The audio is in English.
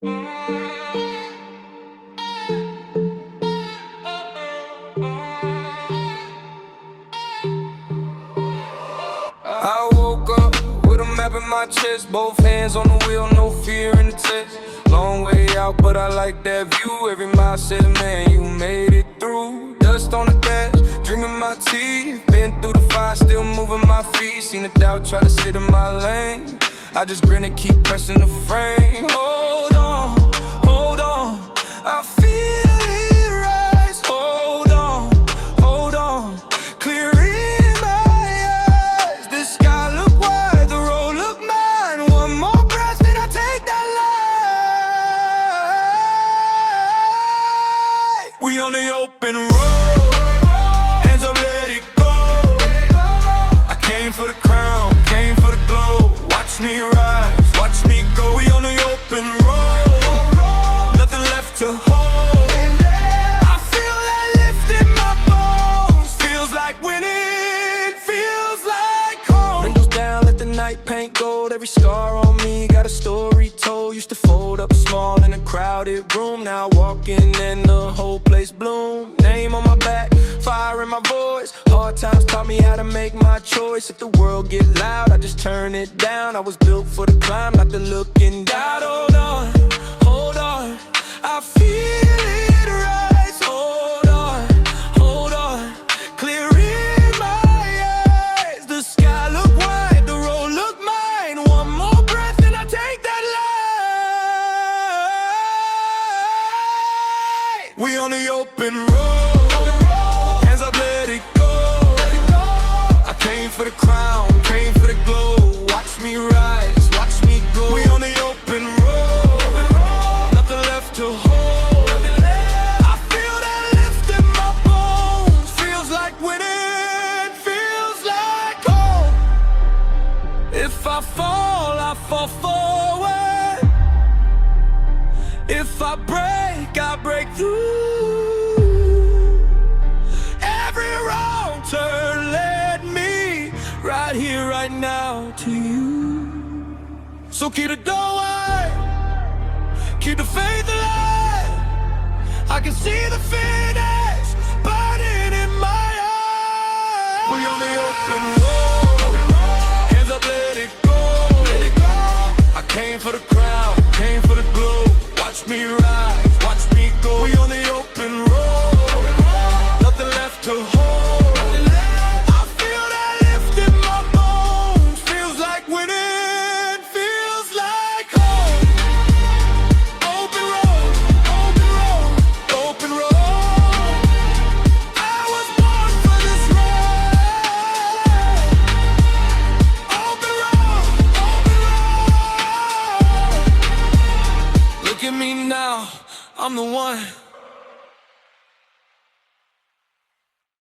I woke up with a map in my chest, both hands on the wheel, no fear in the test. Long way out, but I like that view. Every mile says, man, you made it through. Dust on the dash, dreaming my teeth. Been through the fire, still moving my feet. Seen the doubt, try to sit in my lane. I just grin and keep pressing the frame. Hold on, I feel it rise. Hold on, clear in my eyes. The sky look wide, the road look mine. One more breath and I take that life. We on the open road, hands up, let it go. I came for the crown, came for the glow. Watch me rise, watch me go. We on the open road, nothing left to hold. I feel that lift in my bones. Feels like winning, feels like home. Windows down, let the night paint gold. Every scar on me got a story told. Used to fold up small in a crowded room. Now walking and the whole place bloom. Name on my back, fire in my voice. Hard times taught me how to make my choice. If the world get loud, I just turn it down. I was built for the climb, not the looking down. Hold on, I feel it rise. Hold on, clear in my eyes. The sky look wide, the road look mine. One more breath and I take that life. We on the open road, hands up, let it go. I came for the crown, came for the glow. Watch me rise, watch me go. We on the open road, nothing left to hold. I feel that lift in my bones. Feels like winning, feels like home. If I fall, I fall forward. If I break, I break through. Every wrong turn led me right here, right now to you. So keep the door wide, keep the faith alive. I can see the finish burning in my eyes. We on the open road, hands up, let it go. I came for the crown, came for the glow. Watch me rise, watch me go. We on the open road, nothing left to hold. I feel that lift in my bones. Feels like winning, feels like home. Open road, open road, open road. I was born for this ride. Open road, open road. Look at me now, I'm the one.